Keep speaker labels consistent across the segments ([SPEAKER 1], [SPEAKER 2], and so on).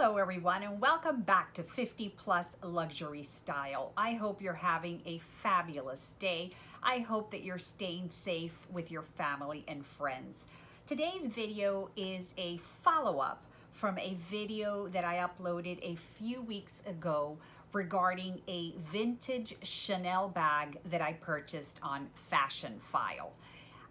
[SPEAKER 1] Hello everyone and welcome back to 50 Plus Luxury Style. I hope you're having a fabulous day. I hope that you're staying safe with your family and friends. Today's video is a follow-up from a video that I uploaded a few weeks ago regarding a vintage Chanel bag that I purchased on Fashionphile.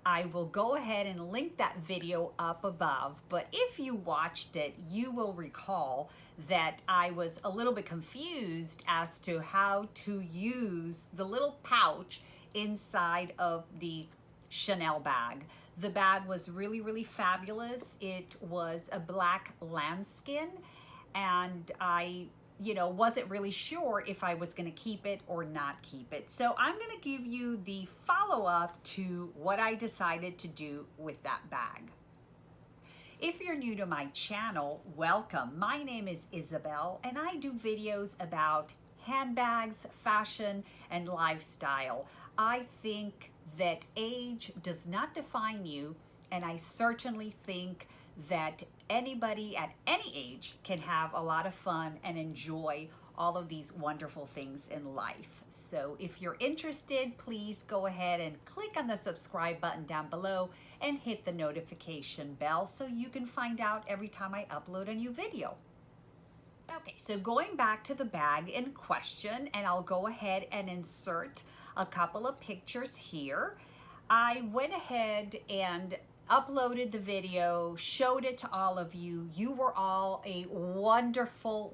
[SPEAKER 1] I will go ahead and link that video up above, but if you watched it, you will recall that I was a little bit confused as to how to use the little pouch inside of the Chanel bag. The bag was really fabulous. It was a black lambskin, and I wasn't really sure if I was going to keep it or not keep it. So I'm going to give you the follow-up to what I decided to do with that bag. If you're new to my channel, welcome. My name is Isabel and I do videos about handbags, fashion, and lifestyle. I think that age does not define you, and I certainly think that anybody at any age can have a lot of fun and enjoy all of these wonderful things in life. So if you're interested, please go ahead and click on the subscribe button down below and hit the notification bell so you can find out every time I upload a new video. Okay, so going back to the bag in question, and I'll go ahead and insert a couple of pictures here. I went ahead and uploaded the video, showed it to all of you. You were all a wonderful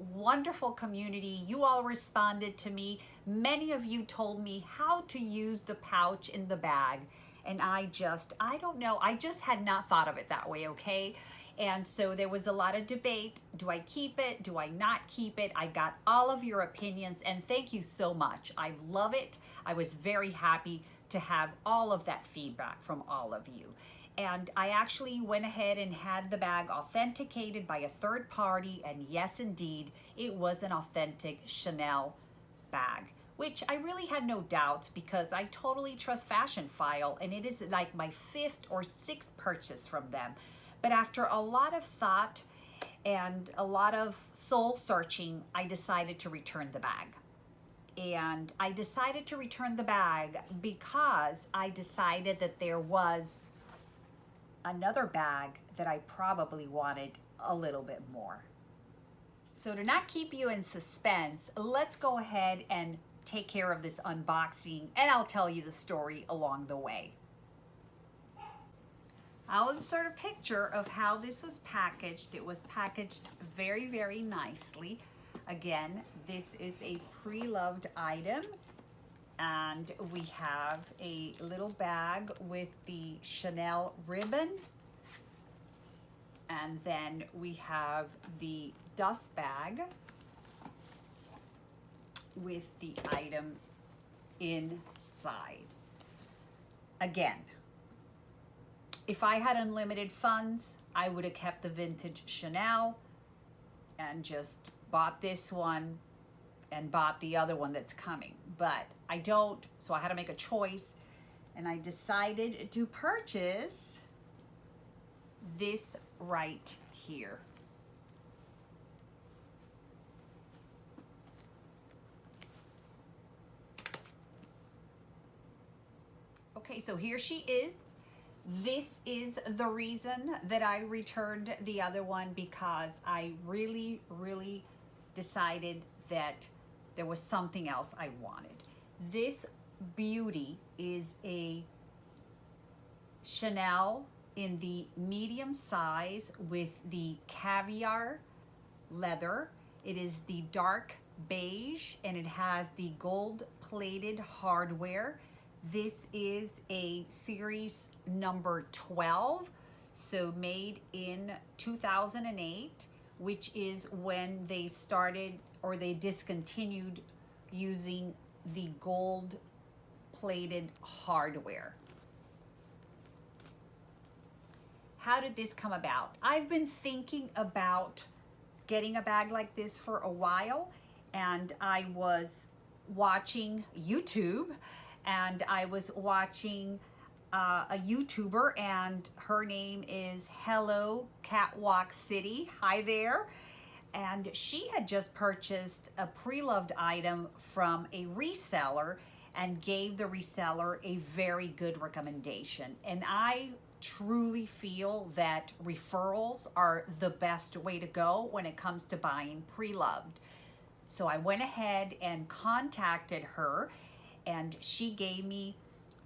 [SPEAKER 1] community. You all responded to me. Many of you told me how to use the pouch in the bag, and I don't know, I just had not thought of it that way, okay? And so there was a lot of debate. Do I keep it? Do I not keep it? I got all of your opinions, and thank you so much. I love it. I was very happy to have all of that feedback from all of you. And I actually went ahead and had the bag authenticated by a third party, and yes, indeed, it was an authentic Chanel bag, which I really had no doubts because I totally trust Fashionphile, and it is like my 5th or 6th purchase from them. But after a lot of thought and a lot of soul searching, I decided to return the bag. And I decided to return the bag because I decided that there was another bag that I probably wanted a little bit more. So to not keep you in suspense, let's go ahead and take care of this unboxing, and I'll tell you the story along the way. I'll insert a picture of how this was packaged. It was packaged very nicely. Again, this is a pre-loved item. And we have a little bag with the Chanel ribbon. And then we have the dust bag with the item inside. Again, if I had unlimited funds, I would have kept the vintage Chanel and just bought this one and bought the other one that's coming, but I don't, so I had to make a choice, and I decided to purchase this right here. Okay, so here she is. This is the reason that I returned the other one, because I really decided that there was something else I wanted. This beauty is a Chanel in the medium size with the caviar leather. It is the dark beige and it has the gold plated hardware. This is a series number 12, so made in 2008, which is when they started, or they discontinued using the gold plated hardware. How did this come about? I've been thinking about getting a bag like this for a while, and I was watching YouTube, and I was watching a YouTuber, and her name is Hello Catwalk City. Hi there. and she had just purchased a pre-loved item from a reseller and gave the reseller a very good recommendation. And I truly feel that referrals are the best way to go when it comes to buying pre-loved. So I went ahead and contacted her, and she gave me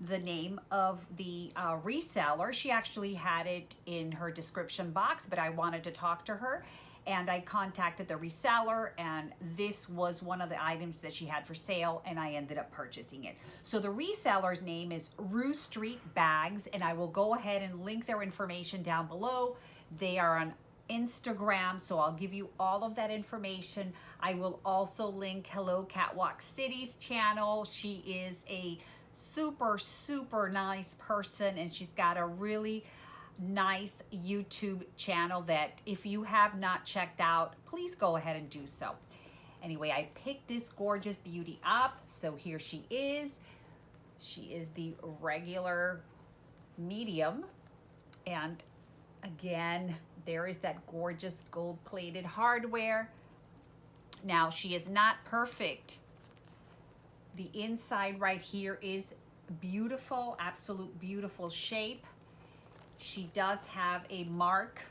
[SPEAKER 1] the name of the reseller. She actually had it in her description box, but I wanted to talk to her, and I contacted the reseller, and this was one of the items that she had for sale, and I ended up purchasing it. So the reseller's name is Ruestreetbags, and I will go ahead and link their information down below. They are on Instagram, so I'll give you all of that information. I will also link Hello Catwalk City's channel. She is a super nice person, and she's got a really nice YouTube channel that if you have not checked out, please go ahead and do so. Anyway, I picked this gorgeous beauty up. So here she is. She is the regular medium, and again, there is that gorgeous gold-plated hardware. Now, she is not perfect. The inside right here is beautiful, absolute beautiful shape. She does have a mark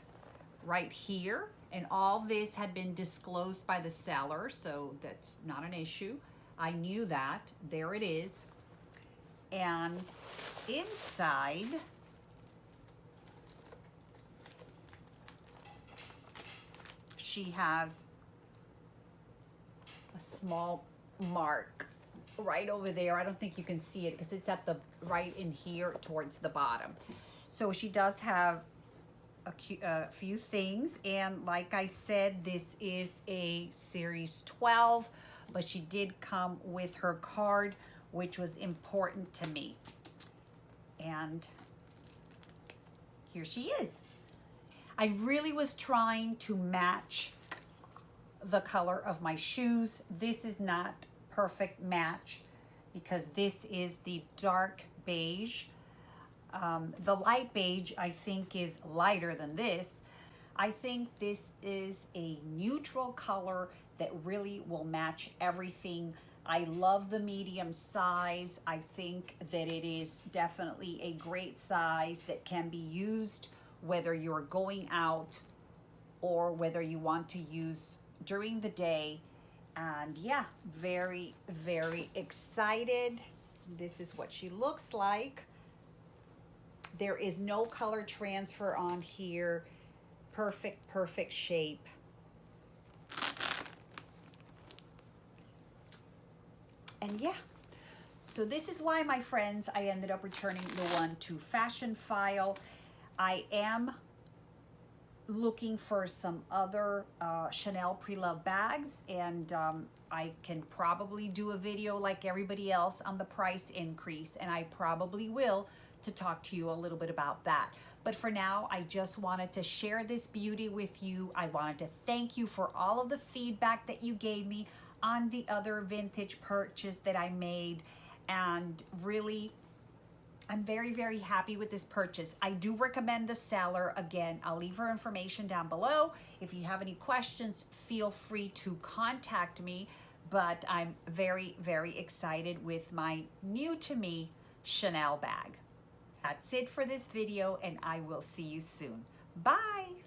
[SPEAKER 1] right here, and all this had been disclosed by the seller, so that's not an issue. I knew that. There it is. And inside, she has a small mark right over there. I don't think you can see it because it's at the right in here towards the bottom. So she does have a few things, and like I said, this is a series 12, but she did come with her card, which was important to me. And here she is. I really was trying to match the color of my shoes. This is not perfect match because this is the dark beige. The light beige, I think, is lighter than this. I think this is a neutral color that really will match everything. I love the medium size. I think that it is definitely a great size that can be used whether you're going out or whether you want to use during the day. And yeah, very excited. This is what she looks like. There is no color transfer on here. Perfect shape. And yeah, so this is why, my friends, I ended up returning the one to Fashionphile. I am looking for some other Chanel pre-loved bags, and I can probably do a video like everybody else on the price increase, and I probably will, to talk to you a little bit about that. But for now, I just wanted to share this beauty with you. I wanted to thank you for all of the feedback that you gave me on the other vintage purchase that I made, and really, I'm very happy with this purchase. I do recommend the seller. Again, I'll leave her information down below. If you have any questions, feel free to contact me. But I'm very excited with my new to me Chanel bag. That's it for this video, and I will see you soon. Bye.